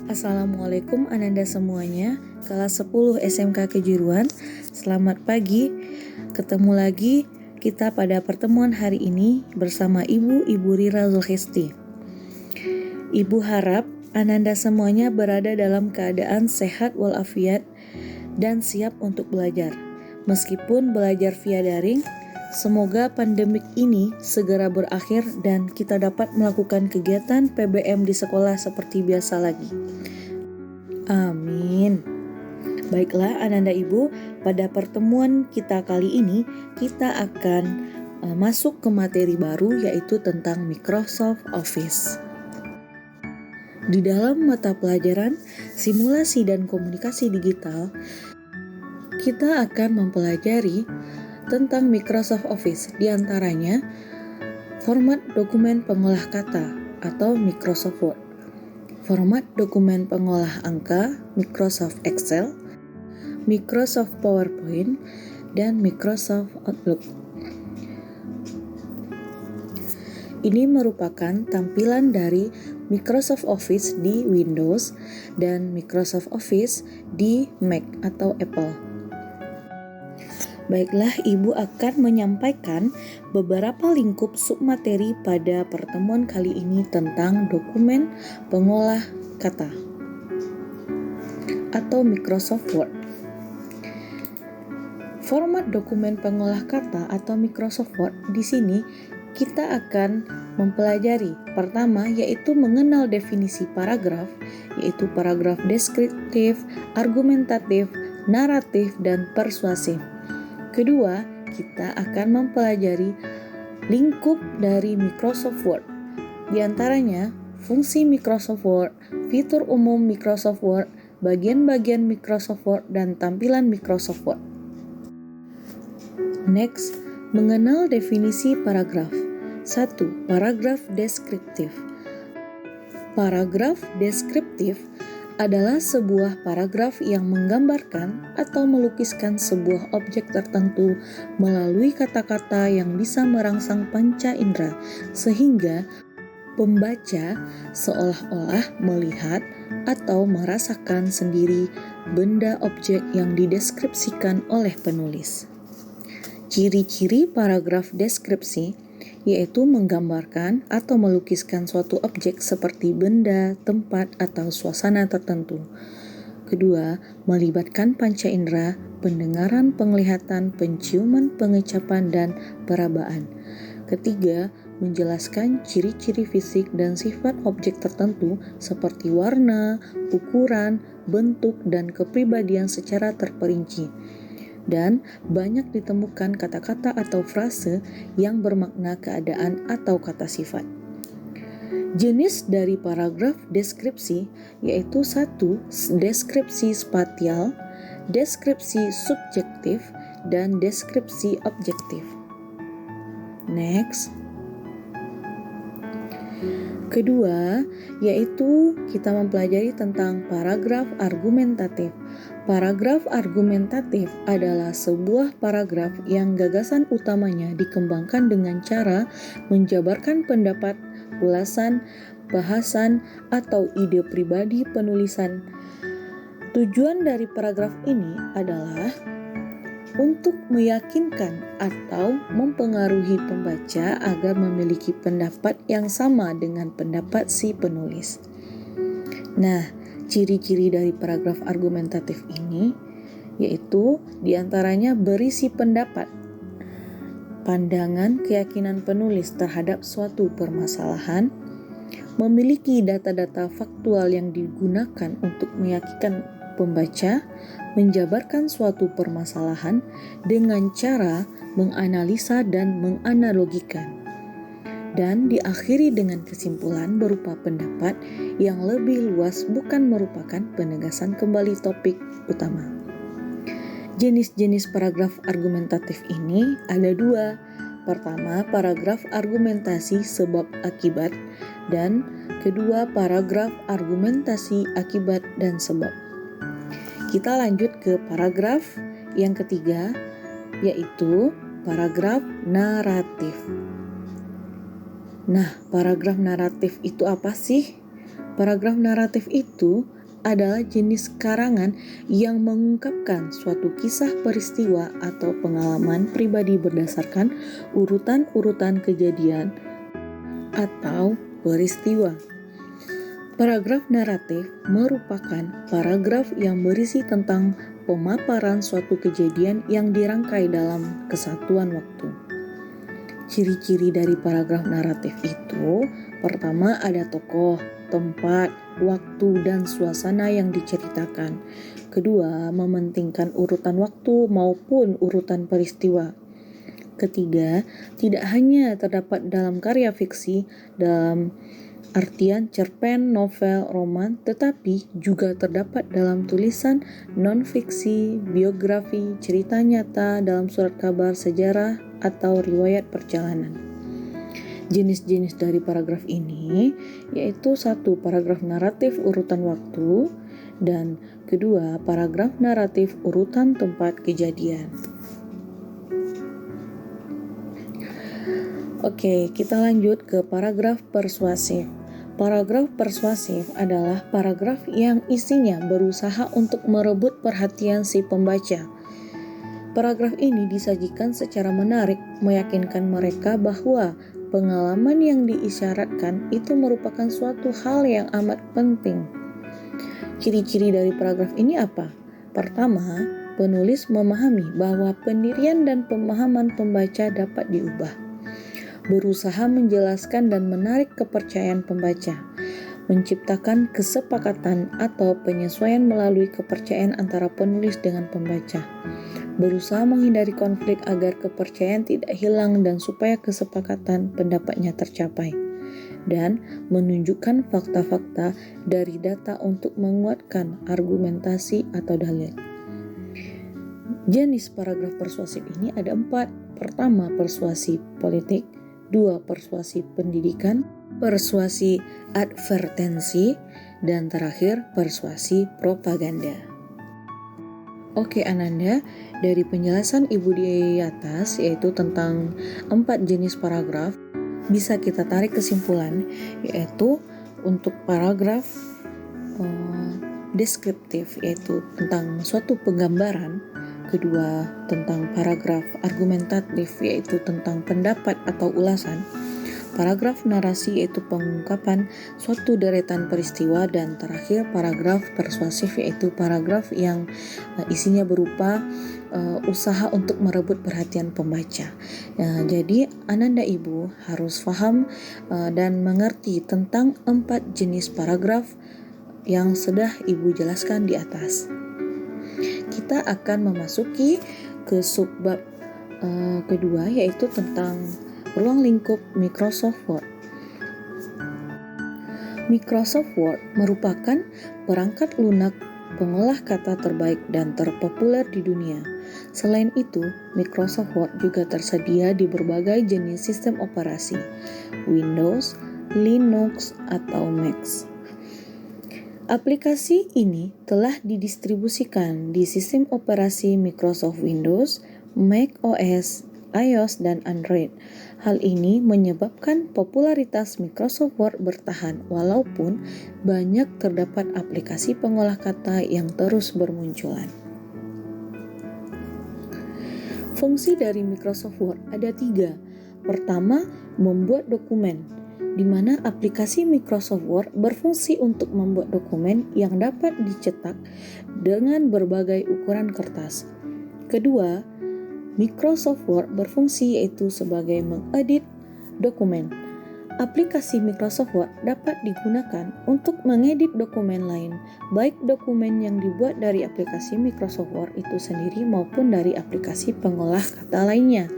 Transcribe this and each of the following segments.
Assalamualaikum Ananda semuanya, kelas 10 SMK Kejuruan. Selamat pagi, ketemu lagi kita pada pertemuan hari ini bersama Ibu Rira Zulkifli. Ibu harap Ananda semuanya berada dalam keadaan sehat walafiat dan siap untuk belajar. Meskipun belajar via daring, semoga pandemik ini segera berakhir dan kita dapat melakukan kegiatan PBM di sekolah seperti biasa lagi. Amin. Baiklah Ananda Ibu, pada pertemuan kita kali ini kita akan masuk ke materi baru, yaitu tentang Microsoft Office. Di dalam mata pelajaran simulasi dan komunikasi digital, kita akan mempelajari tentang Microsoft Office, diantaranya format dokumen pengolah kata atau Microsoft Word, format dokumen pengolah angka Microsoft Excel, Microsoft PowerPoint, dan Microsoft Outlook. Ini merupakan tampilan dari Microsoft Office di Windows dan Microsoft Office di Mac atau Apple. Baiklah, Ibu akan menyampaikan beberapa lingkup submateri pada pertemuan kali ini tentang dokumen pengolah kata atau Microsoft Word. Format dokumen pengolah kata atau Microsoft Word di sini kita akan mempelajari pertama yaitu mengenal definisi paragraf, yaitu paragraf deskriptif, argumentatif, naratif, dan persuasif. Kedua, kita akan mempelajari lingkup dari Microsoft Word. Di antaranya, fungsi Microsoft Word, fitur umum Microsoft Word, bagian-bagian Microsoft Word, dan tampilan Microsoft Word. Next, mengenal definisi paragraf. 1. Paragraf deskriptif. Paragraf deskriptif adalah sebuah paragraf yang menggambarkan atau melukiskan sebuah objek tertentu melalui kata-kata yang bisa merangsang panca indera, sehingga pembaca seolah-olah melihat atau merasakan sendiri benda objek yang dideskripsikan oleh penulis. Ciri-ciri paragraf deskripsi yaitu menggambarkan atau melukiskan suatu objek seperti benda, tempat, atau suasana tertentu. Kedua, melibatkan panca indera, pendengaran, penglihatan, penciuman, pengecapan, dan perabaan. Ketiga, menjelaskan ciri-ciri fisik dan sifat objek tertentu seperti warna, ukuran, bentuk, dan kepribadian secara terperinci. Dan banyak ditemukan kata-kata atau frase yang bermakna keadaan atau kata sifat. Jenis dari paragraf deskripsi yaitu 1. Deskripsi spatial, deskripsi subjektif, dan deskripsi objektif. Next. Kedua, yaitu kita mempelajari tentang paragraf argumentatif. Paragraf argumentatif adalah sebuah paragraf yang gagasan utamanya dikembangkan dengan cara menjabarkan pendapat, ulasan, bahasan, atau ide pribadi penulisan. Tujuan dari paragraf ini adalah untuk meyakinkan atau mempengaruhi pembaca agar memiliki pendapat yang sama dengan pendapat si penulis. Nah, ciri-ciri dari paragraf argumentatif ini yaitu diantaranya berisi pendapat, pandangan, keyakinan penulis terhadap suatu permasalahan, memiliki data-data faktual yang digunakan untuk meyakinkan pembaca, menjabarkan suatu permasalahan dengan cara menganalisa dan menganalogikan, dan diakhiri dengan kesimpulan berupa pendapat yang lebih luas bukan merupakan penegasan kembali topik utama. Jenis-jenis paragraf argumentatif ini ada 2. Pertama, paragraf argumentasi sebab akibat, dan kedua, paragraf argumentasi akibat dan sebab. Kita lanjut ke paragraf yang ketiga, yaitu paragraf naratif. Nah, paragraf naratif itu apa sih? Paragraf naratif itu adalah jenis karangan yang mengungkapkan suatu kisah peristiwa atau pengalaman pribadi berdasarkan urutan-urutan kejadian atau peristiwa. Paragraf naratif merupakan paragraf yang berisi tentang pemaparan suatu kejadian yang dirangkai dalam kesatuan waktu. Ciri-ciri dari paragraf naratif itu, pertama ada tokoh, tempat, waktu, dan suasana yang diceritakan. Kedua, mementingkan urutan waktu maupun urutan peristiwa. Ketiga, tidak hanya terdapat dalam karya fiksi dalam artian cerpen, novel, roman, tetapi juga terdapat dalam tulisan non-fiksi, biografi, cerita nyata, dalam surat kabar, sejarah, atau riwayat perjalanan. Jenis-jenis dari paragraf ini yaitu satu, paragraf naratif urutan waktu, dan kedua, paragraf naratif urutan tempat kejadian. Oke, kita lanjut ke paragraf persuasif. Paragraf persuasif adalah paragraf yang isinya berusaha untuk merebut perhatian si pembaca. Paragraf ini disajikan secara menarik, meyakinkan mereka bahwa pengalaman yang diisyaratkan itu merupakan suatu hal yang amat penting. Ciri-ciri dari paragraf ini apa? Pertama, penulis memahami bahwa pendirian dan pemahaman pembaca dapat diubah. Berusaha menjelaskan dan menarik kepercayaan pembaca, menciptakan kesepakatan atau penyesuaian melalui kepercayaan antara penulis dengan pembaca, berusaha menghindari konflik agar kepercayaan tidak hilang dan supaya kesepakatan pendapatnya tercapai, dan menunjukkan fakta-fakta dari data untuk menguatkan argumentasi atau dalil. Jenis paragraf persuasif ini ada 4. Pertama, persuasi politik. 2. Persuasi pendidikan, persuasi advertensi, dan terakhir persuasi propaganda. Oke Ananda, dari penjelasan Ibu di atas yaitu tentang 4 jenis paragraf, bisa kita tarik kesimpulan yaitu untuk paragraf deskriptif yaitu tentang suatu penggambaran. Kedua, tentang paragraf argumentatif yaitu tentang pendapat atau ulasan. Paragraf narasi yaitu pengungkapan suatu deretan peristiwa, dan terakhir paragraf persuasif yaitu paragraf yang isinya berupa usaha untuk merebut perhatian pembaca. Jadi Ananda Ibu harus paham dan mengerti tentang 4 jenis paragraf yang sudah Ibu jelaskan di atas. Kita akan memasuki ke subbab kedua yaitu tentang ruang lingkup Microsoft Word. Microsoft Word merupakan perangkat lunak pengolah kata terbaik dan terpopuler di dunia. Selain itu, Microsoft Word juga tersedia di berbagai jenis sistem operasi, Windows, Linux, atau Mac. Aplikasi ini telah didistribusikan di sistem operasi Microsoft Windows, Mac OS, iOS, dan Android. Hal ini menyebabkan popularitas Microsoft Word bertahan walaupun banyak terdapat aplikasi pengolah kata yang terus bermunculan. Fungsi dari Microsoft Word ada 3. Pertama, membuat dokumen, di mana aplikasi Microsoft Word berfungsi untuk membuat dokumen yang dapat dicetak dengan berbagai ukuran kertas. Kedua, Microsoft Word berfungsi yaitu sebagai mengedit dokumen. Aplikasi Microsoft Word dapat digunakan untuk mengedit dokumen lain, baik dokumen yang dibuat dari aplikasi Microsoft Word itu sendiri maupun dari aplikasi pengolah kata lainnya.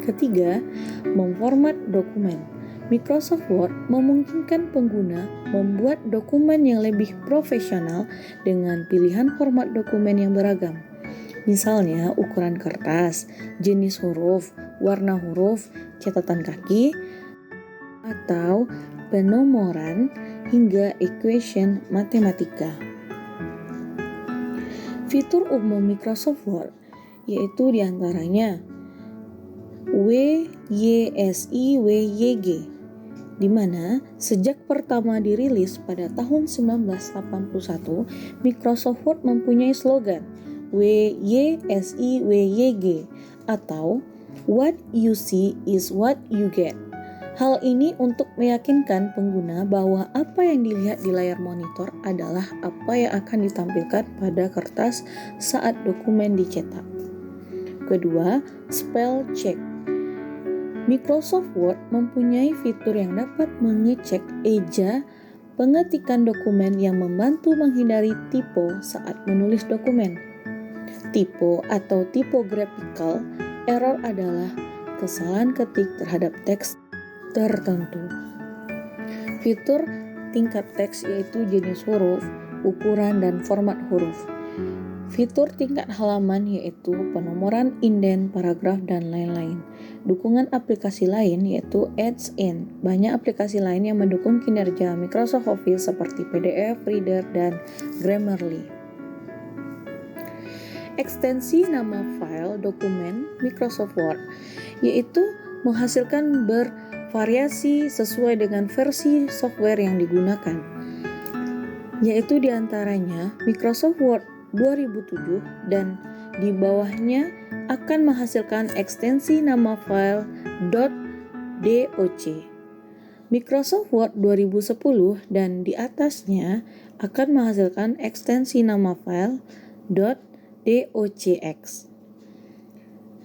Ketiga, memformat dokumen. Microsoft Word memungkinkan pengguna membuat dokumen yang lebih profesional dengan pilihan format dokumen yang beragam. Misalnya ukuran kertas, jenis huruf, warna huruf, catatan kaki, atau penomoran hingga equation matematika. Fitur umum Microsoft Word yaitu diantaranya WYSIWYG, di mana sejak pertama dirilis pada tahun 1981, Microsoft Word mempunyai slogan WYSIWYG atau What you see is what you get. Hal ini untuk meyakinkan pengguna bahwa apa yang dilihat di layar monitor adalah apa yang akan ditampilkan pada kertas saat dokumen dicetak. Kedua, spell check. Microsoft Word mempunyai fitur yang dapat mengecek eja pengetikan dokumen yang membantu menghindari typo saat menulis dokumen. Typo atau typographical error adalah kesalahan ketik terhadap teks tertentu. Fitur tingkat teks yaitu jenis huruf, ukuran, dan format huruf. Fitur tingkat halaman yaitu penomoran, inden, paragraf, dan lain-lain. Dukungan aplikasi lain yaitu Adds-in. Banyak aplikasi lain yang mendukung kinerja Microsoft Office seperti PDF, Reader, dan Grammarly. Ekstensi nama file dokumen Microsoft Word yaitu menghasilkan bervariasi sesuai dengan versi software yang digunakan, yaitu diantaranya Microsoft Word 2007 dan di bawahnya akan menghasilkan ekstensi nama file .doc. Microsoft Word 2010 dan di atasnya akan menghasilkan ekstensi nama file .docx.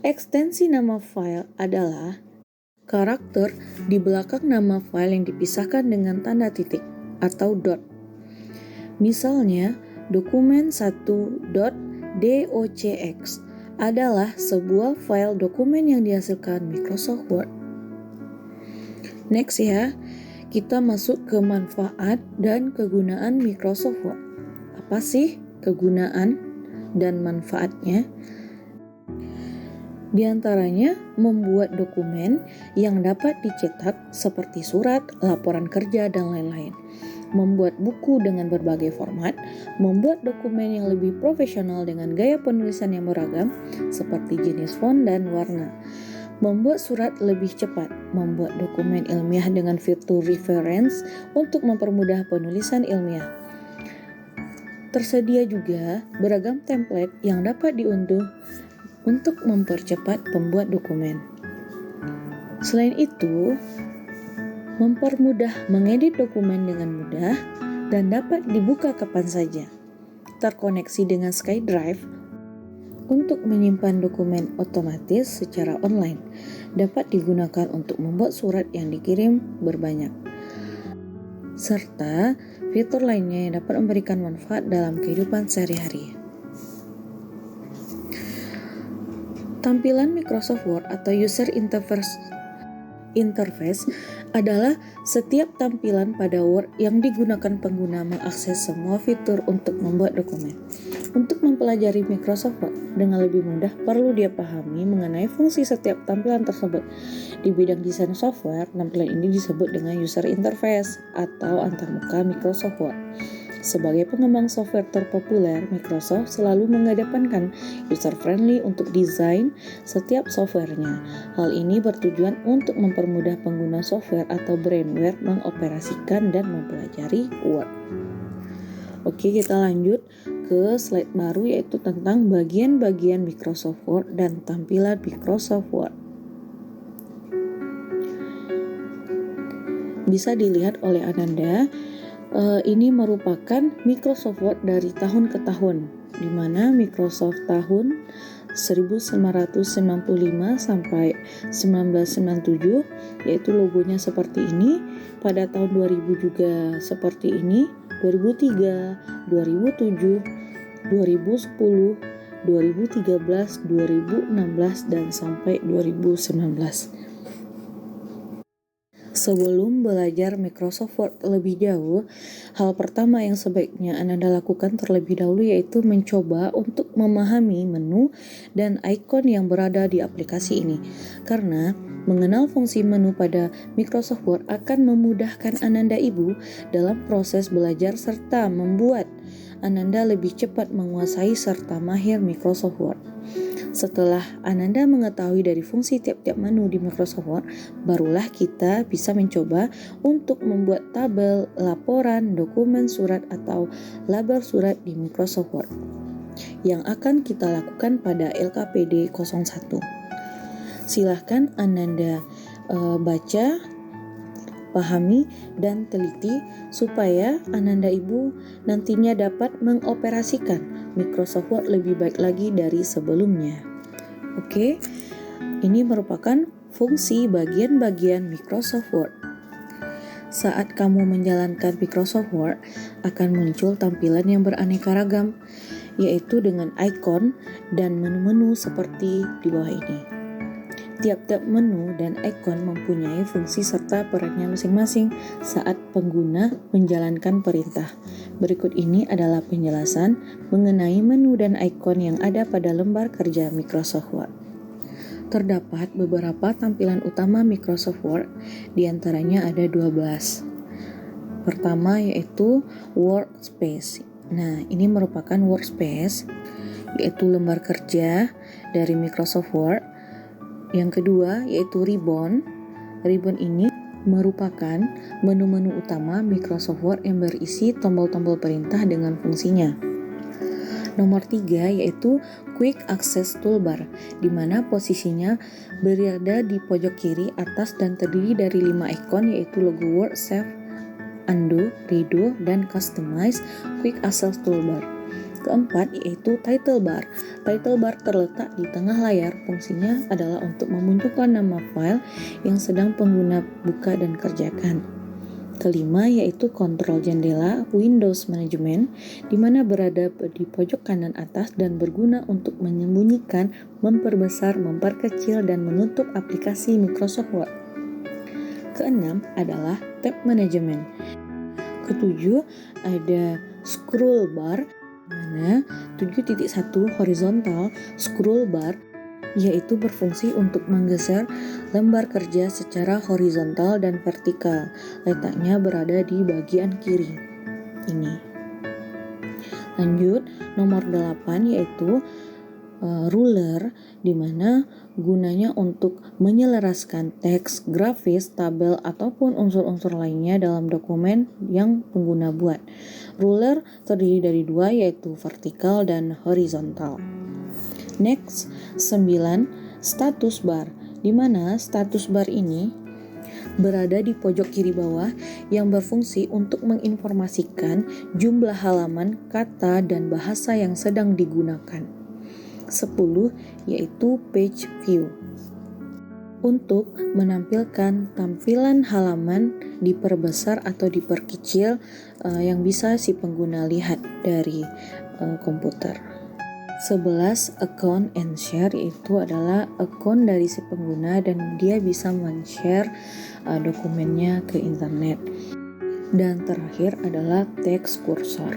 Ekstensi nama file adalah karakter di belakang nama file yang dipisahkan dengan tanda titik atau dot. Misalnya, dokumen 1.docx adalah sebuah file dokumen yang dihasilkan Microsoft Word. Next ya, kita masuk ke manfaat dan kegunaan Microsoft Word. Apa sih kegunaan dan manfaatnya? Di antaranya, membuat dokumen yang dapat dicetak seperti surat, laporan kerja, dan lain-lain. Membuat buku dengan berbagai format, membuat dokumen yang lebih profesional dengan gaya penulisan yang beragam, seperti jenis font dan warna. Membuat surat lebih cepat, membuat dokumen ilmiah dengan fitur reference untuk mempermudah penulisan ilmiah. Tersedia juga beragam template yang dapat diunduh untuk mempercepat pembuat dokumen. Selain itu, mempermudah mengedit dokumen dengan mudah dan dapat dibuka kapan saja. Terkoneksi dengan SkyDrive untuk menyimpan dokumen otomatis secara online. Dapat digunakan untuk membuat surat yang dikirim berbanyak. Serta fitur lainnya yang dapat memberikan manfaat dalam kehidupan sehari-hari. Tampilan Microsoft Word atau User Interface adalah setiap tampilan pada Word yang digunakan pengguna mengakses semua fitur untuk membuat dokumen. Untuk mempelajari Microsoft Word dengan lebih mudah, perlu dia pahami mengenai fungsi setiap tampilan tersebut. Di bidang desain software, tampilan ini disebut dengan User Interface atau antarmuka Microsoft Word. Sebagai pengembang software terpopuler, Microsoft selalu mengedepankan user-friendly untuk desain setiap softwarenya. Hal ini bertujuan untuk mempermudah pengguna software atau brandware mengoperasikan dan mempelajari Word. Oke, kita lanjut ke slide baru yaitu tentang bagian-bagian Microsoft Word dan tampilan Microsoft Word. Bisa dilihat oleh Ananda, ini merupakan Microsoft Word dari tahun ke tahun, di mana Microsoft tahun 1995 sampai 1997, yaitu logonya seperti ini. Pada tahun 2000 juga seperti ini, 2003, 2007, 2010, 2013, 2016, dan sampai 2019. Sebelum belajar Microsoft Word lebih jauh, hal pertama yang sebaiknya Anda lakukan terlebih dahulu yaitu mencoba untuk memahami menu dan ikon yang berada di aplikasi ini. Karena mengenal fungsi menu pada Microsoft Word akan memudahkan Ananda Ibu dalam proses belajar serta membuat Ananda lebih cepat menguasai serta mahir Microsoft Word. Setelah Ananda mengetahui dari fungsi tiap-tiap menu di Microsoft Word, barulah kita bisa mencoba untuk membuat tabel, laporan, dokumen surat, atau label surat di Microsoft Word yang akan kita lakukan pada LKPD 01. Silahkan Ananda baca, pahami, dan teliti supaya Ananda Ibu nantinya dapat mengoperasikan Microsoft Word lebih baik lagi dari sebelumnya. Oke, ini merupakan fungsi bagian-bagian Microsoft Word. Saat kamu menjalankan Microsoft Word, akan muncul tampilan yang beraneka ragam, yaitu dengan ikon dan menu-menu seperti di bawah ini. Tiap-tiap menu dan ikon mempunyai fungsi serta perannya masing-masing saat pengguna menjalankan perintah. Berikut ini adalah penjelasan mengenai menu dan ikon yang ada pada lembar kerja Microsoft Word. Terdapat beberapa tampilan utama Microsoft Word, diantaranya ada 12. Pertama yaitu Workspace. Nah, ini merupakan workspace, yaitu lembar kerja dari Microsoft Word. Yang kedua yaitu Ribbon. Ribbon ini merupakan menu-menu utama Microsoft Word yang berisi tombol-tombol perintah dengan fungsinya. Nomor 3 yaitu Quick Access Toolbar, di mana posisinya berada di pojok kiri atas dan terdiri dari 5 ikon, yaitu logo Word, Save, Undo, Redo, dan Customize Quick Access Toolbar. Keempat yaitu Title Bar. Title Bar terletak di tengah layar, fungsinya adalah untuk memunculkan nama file yang sedang pengguna buka dan kerjakan. Kelima yaitu Kontrol Jendela Windows Management, di mana berada di pojok kanan atas dan berguna untuk menyembunyikan, memperbesar, memperkecil, dan menutup aplikasi Microsoft Word. Keenam adalah Tab Management. Ketujuh ada Scroll Bar, mana 7.1 horizontal scroll bar yaitu berfungsi untuk menggeser lembar kerja secara horizontal dan vertikal. Letaknya berada di bagian kiri ini. Lanjut, nomor 8 yaitu ruler, di mana gunanya untuk menyelaraskan teks, grafis, tabel, ataupun unsur-unsur lainnya dalam dokumen yang pengguna buat. Ruler terdiri dari 2 yaitu vertikal dan horizontal. Next, 9 status bar, di mana status bar ini berada di pojok kiri bawah yang berfungsi untuk menginformasikan jumlah halaman, kata, dan bahasa yang sedang digunakan. 10 yaitu page view, untuk menampilkan tampilan halaman diperbesar atau diperkecil yang bisa si pengguna lihat dari komputer. 11 account and share, yaitu adalah akun dari si pengguna dan dia bisa men-share dokumennya ke internet. Dan terakhir adalah text cursor.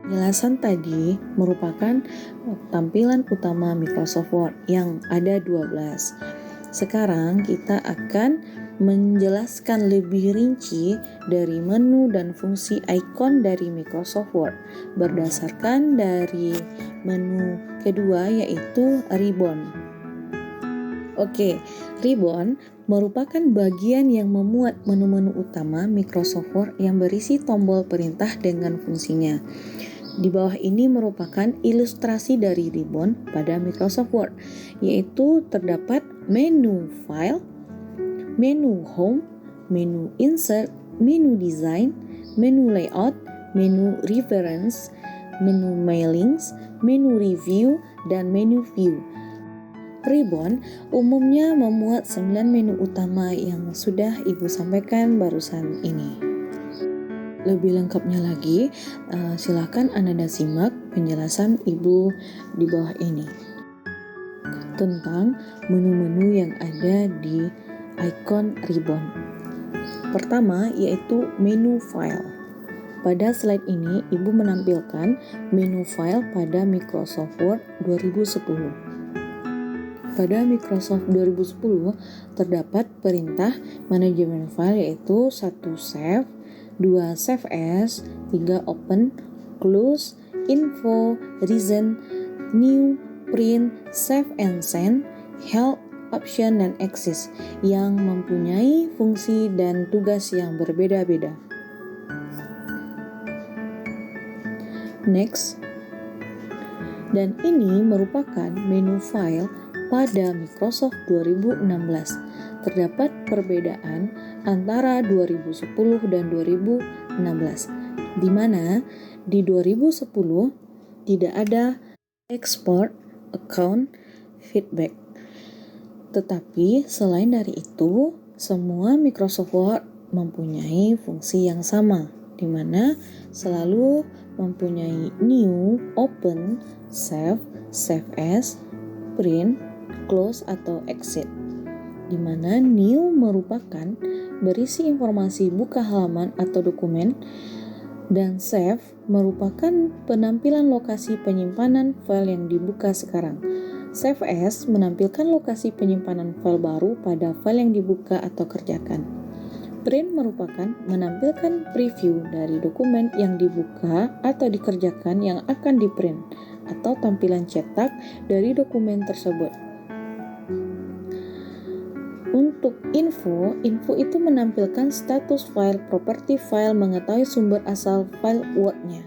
Penjelasan tadi merupakan tampilan utama Microsoft Word yang ada 12. Sekarang kita akan menjelaskan lebih rinci dari menu dan fungsi ikon dari Microsoft Word berdasarkan dari menu kedua yaitu Ribbon. Oke, Ribbon merupakan bagian yang memuat menu-menu utama Microsoft Word yang berisi tombol perintah dengan fungsinya. Di bawah ini merupakan ilustrasi dari Ribbon pada Microsoft Word, yaitu terdapat menu File, menu Home, menu Insert, menu Design, menu Layout, menu Reference, menu Mailings, menu Review, dan menu View. Ribbon umumnya memuat 9 menu utama yang sudah Ibu sampaikan barusan ini. Lebih lengkapnya lagi, silakan Anda simak penjelasan Ibu di bawah ini tentang menu-menu yang ada di ikon Ribbon. Pertama yaitu menu file. Pada slide ini Ibu menampilkan menu file pada Microsoft Word 2010. Pada Microsoft 2010 terdapat perintah manajemen file yaitu 1 save, 2 save as, 3 open, close, info, reason, new, print, save and send, help, option, dan exist yang mempunyai fungsi dan tugas yang berbeda-beda. Next, dan ini merupakan menu file pada Microsoft 2016. Terdapat perbedaan antara 2010 dan 2016, di mana di 2010 tidak ada export account feedback. Tetapi selain dari itu, semua Microsoft Word mempunyai fungsi yang sama, di mana selalu mempunyai new, open, save, save as, print, close atau exit. Di mana new merupakan berisi informasi buka halaman atau dokumen, dan save merupakan penampilan lokasi penyimpanan file yang dibuka sekarang. Save as menampilkan lokasi penyimpanan file baru pada file yang dibuka atau kerjakan. Print merupakan menampilkan preview dari dokumen yang dibuka atau dikerjakan yang akan diprint, atau tampilan cetak dari dokumen tersebut. Untuk info itu menampilkan status file, properti file, mengetahui sumber asal file Word-nya.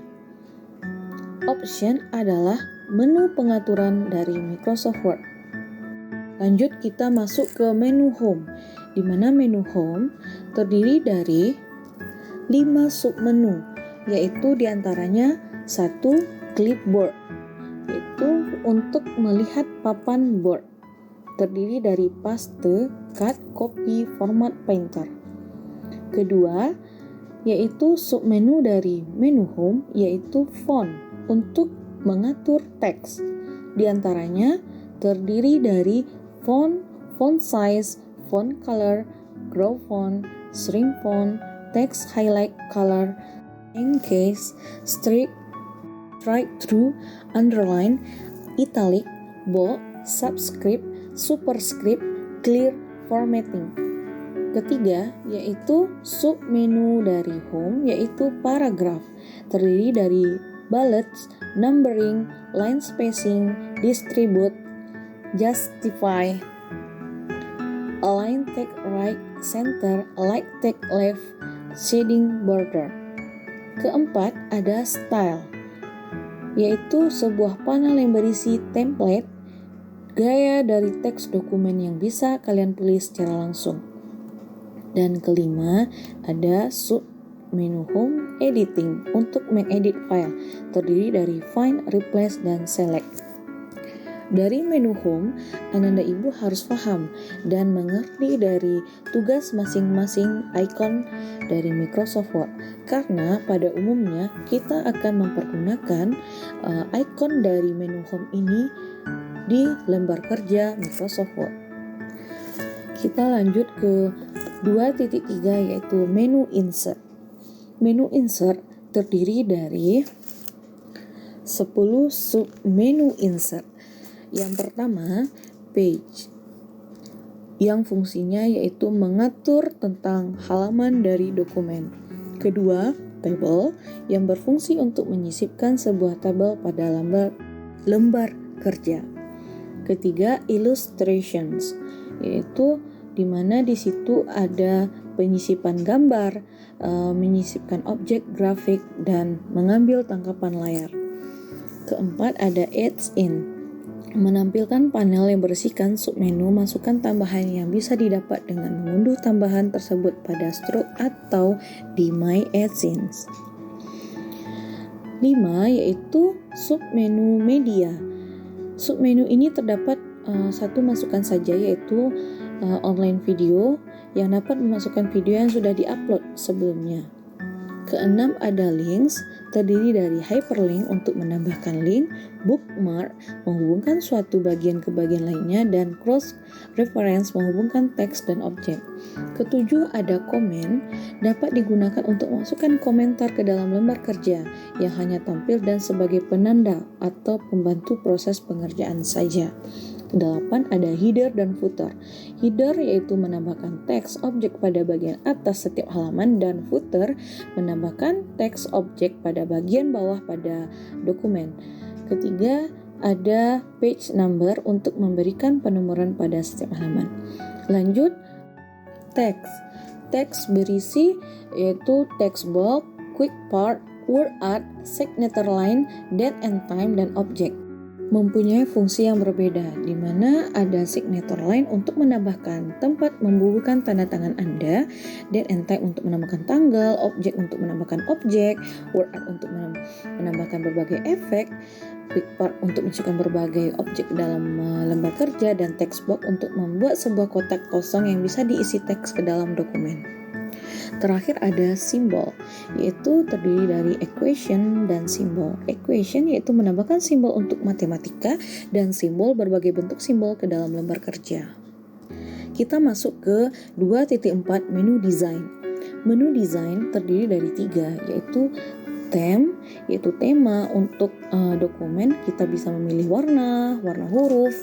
Option adalah menu pengaturan dari Microsoft Word. Lanjut kita masuk ke menu Home, di mana menu Home terdiri dari 5 submenu, yaitu diantaranya 1. Clipboard, yaitu untuk melihat papan board, terdiri dari paste, cut, copy, format, painter. Kedua, yaitu submenu dari menu Home, yaitu font, untuk mengatur teks. Di antaranya terdiri dari font, font size, font color, grow font, shrink font, text highlight color, encase, strike through, underline, italic, bold, subscript, superscript, clear, formatting. Ketiga, yaitu submenu dari Home, yaitu paragraph, terdiri dari bullets, numbering, line spacing, distribute, justify, align text right, center, align text left, shading border. Keempat, ada style, yaitu sebuah panel yang berisi template gaya dari teks dokumen yang bisa kalian pilih secara langsung. Dan kelima, ada submenu Home Editing untuk mengedit file, terdiri dari Find, Replace, dan Select. Dari menu Home, Ananda Ibu harus paham dan mengerti dari tugas masing-masing icon dari Microsoft Word, karena pada umumnya kita akan mempergunakan icon dari menu Home ini di lembar kerja Microsoft Word. Kita lanjut ke 2.3, yaitu menu Insert. Menu Insert terdiri dari 10 submenu Insert. Yang pertama, Page, yang fungsinya yaitu mengatur tentang halaman dari dokumen. Kedua, Table, yang berfungsi untuk menyisipkan sebuah tabel pada lembar kerja. Ketiga, Illustrations, yaitu di mana di situ ada penyisipan gambar, menyisipkan objek grafik, dan mengambil tangkapan layar. Keempat, ada Adds In, menampilkan panel yang berisikan submenu masukan tambahan yang bisa didapat dengan mengunduh tambahan tersebut pada stroke atau di My Adsense. 5, yaitu submenu Media. Submenu ini terdapat satu masukan saja, yaitu online video yang dapat memasukkan video yang sudah diupload sebelumnya. Keenam, ada Links, terdiri dari hyperlink untuk menambahkan link, bookmark, menghubungkan suatu bagian ke bagian lainnya, dan cross reference, menghubungkan teks dan objek. Ketujuh, ada Comment, dapat digunakan untuk memasukkan komentar ke dalam lembar kerja yang hanya tampil dan sebagai penanda atau pembantu proses pengerjaan saja. 8, ada Header dan Footer. Header yaitu menambahkan teks objek pada bagian atas setiap halaman, dan footer menambahkan teks objek pada bagian bawah pada dokumen. Ketiga, ada page number untuk memberikan penomoran pada setiap halaman. Lanjut, teks. Teks berisi yaitu text box, quick part, word art, signature line, date and time, dan objek. Mempunyai fungsi yang berbeda, di mana ada signature line untuk menambahkan tempat membubuhkan tanda tangan Anda, date and time untuk menambahkan tanggal, objek untuk menambahkan objek, word art untuk menambahkan berbagai efek, quick part untuk memasukkan berbagai objek dalam lembar kerja, dan text box untuk membuat sebuah kotak kosong yang bisa diisi teks ke dalam dokumen. Terakhir ada simbol, yaitu terdiri dari equation dan simbol. Equation yaitu menambahkan simbol untuk matematika dan simbol berbagai bentuk simbol ke dalam lembar kerja. Kita masuk ke 2.4 menu design. Menu design terdiri dari 3, yaitu theme, yaitu tema untuk dokumen. Kita bisa memilih warna huruf,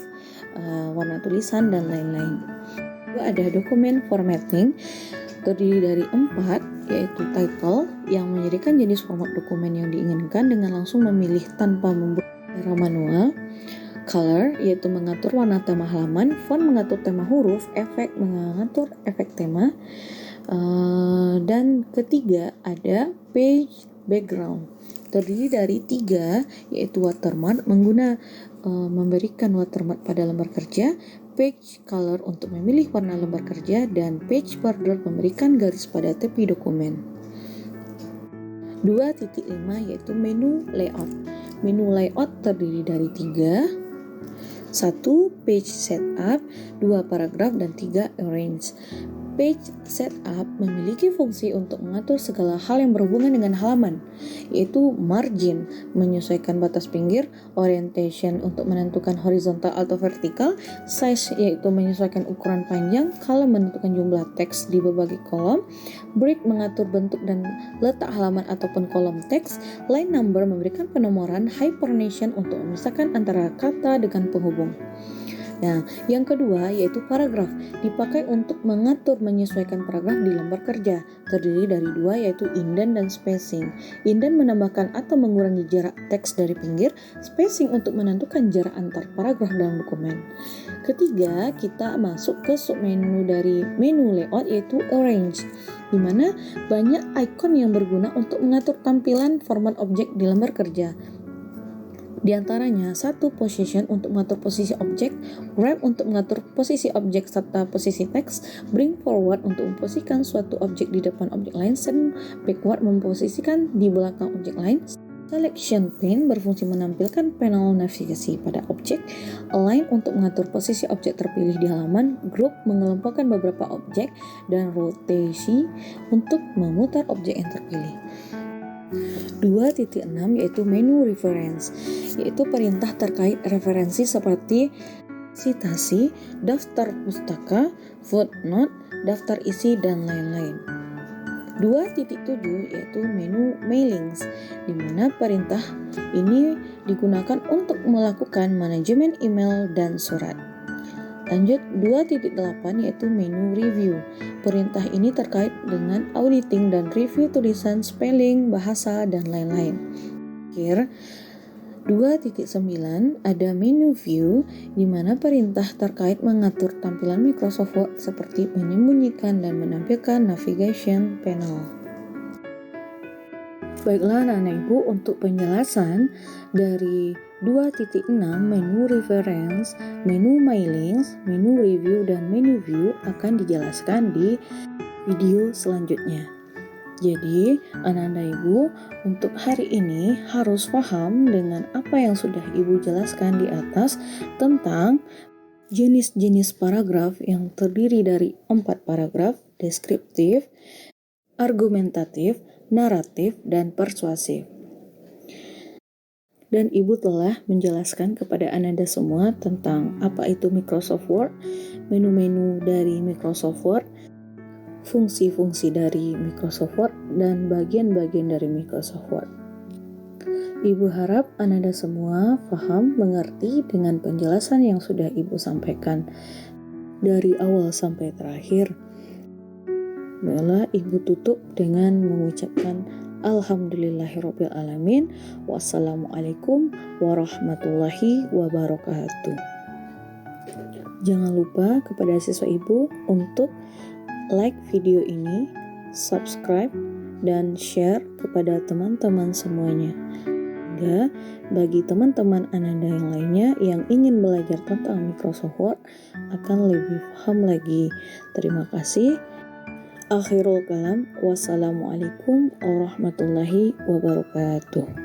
warna tulisan, dan lain-lain. Ada dokumen formatting, terdiri dari 4, yaitu title yang menyediakan jenis format dokumen yang diinginkan dengan langsung memilih tanpa membuat secara manual. Color yaitu mengatur warna tema halaman, font mengatur tema huruf, efek mengatur efek tema. Dan ketiga ada page background, terdiri dari 3, yaitu watermark memberikan watermark pada lembar kerja, page color untuk memilih warna lembar kerja, dan page border memberikan garis pada tepi dokumen. 2.5 yaitu menu layout. Menu layout terdiri dari 3, 1 page setup, 2 paragraf, dan 3 arrange. Page setup memiliki fungsi untuk mengatur segala hal yang berhubungan dengan halaman, yaitu margin, menyesuaikan batas pinggir, orientation untuk menentukan horizontal atau vertikal, size yaitu menyesuaikan ukuran panjang, column menentukan jumlah teks di berbagai kolom, break mengatur bentuk dan letak halaman ataupun kolom teks, line number memberikan penomoran, hyperlation untuk memisahkan antara kata dengan penghubung. Nah, yang kedua yaitu paragraf, dipakai untuk menyesuaikan paragraf di lembar kerja, terdiri dari 2 yaitu indent dan spacing. Indent menambahkan atau mengurangi jarak teks dari pinggir, spacing untuk menentukan jarak antar paragraf dalam dokumen. Ketiga, kita masuk ke submenu dari menu layout yaitu arrange, di mana banyak icon yang berguna untuk mengatur tampilan format objek di lembar kerja. Di antaranya 1 position untuk mengatur posisi objek, grab untuk mengatur posisi objek serta posisi teks, bring forward untuk memposisikan suatu objek di depan objek lain, send backward memposisikan di belakang objek lain, selection pane berfungsi menampilkan panel navigasi pada objek, align untuk mengatur posisi objek terpilih di halaman, group mengelompokkan beberapa objek, dan rotasi untuk memutar objek yang terpilih. 2.6 yaitu menu reference, yaitu perintah terkait referensi seperti citasi, daftar pustaka, footnote, daftar isi, dan lain-lain. 2.7 yaitu menu mailings, di mana perintah ini digunakan untuk melakukan manajemen email dan surat. Lanjut 2.8 yaitu menu review. Perintah ini terkait dengan auditing dan review tulisan, spelling, bahasa, dan lain-lain. Akhir 2.9 ada menu view, di mana perintah terkait mengatur tampilan Microsoft Word seperti menyembunyikan dan menampilkan navigation panel. Baiklah anak-anak ibu, untuk penjelasan dari 2.6 menu reference, menu mailings, menu review, dan menu view akan dijelaskan di video selanjutnya. Jadi anak-anak ibu untuk hari ini harus paham dengan apa yang sudah ibu jelaskan di atas tentang jenis-jenis paragraf yang terdiri dari 4 paragraf, deskriptif, argumentatif, naratif, dan persuasif. Dan ibu telah menjelaskan kepada Anda semua tentang apa itu Microsoft Word, menu-menu dari Microsoft Word, fungsi-fungsi dari Microsoft Word, dan bagian-bagian dari Microsoft Word. Ibu harap Anda semua paham, mengerti dengan penjelasan yang sudah ibu sampaikan dari awal sampai terakhir. Baiklah, Ibu tutup dengan mengucapkan Alhamdulillahirabbil alamin. Wassalamualaikum warahmatullahi wabarakatuh. Jangan lupa kepada siswa Ibu untuk like video ini, subscribe, dan share kepada teman-teman semuanya. Sehingga bagi teman-teman Ananda yang lainnya yang ingin belajar tentang Microsoft Word akan lebih paham lagi. Terima kasih. Akhirul kalam, wassalamualaikum warahmatullahi wabarakatuh.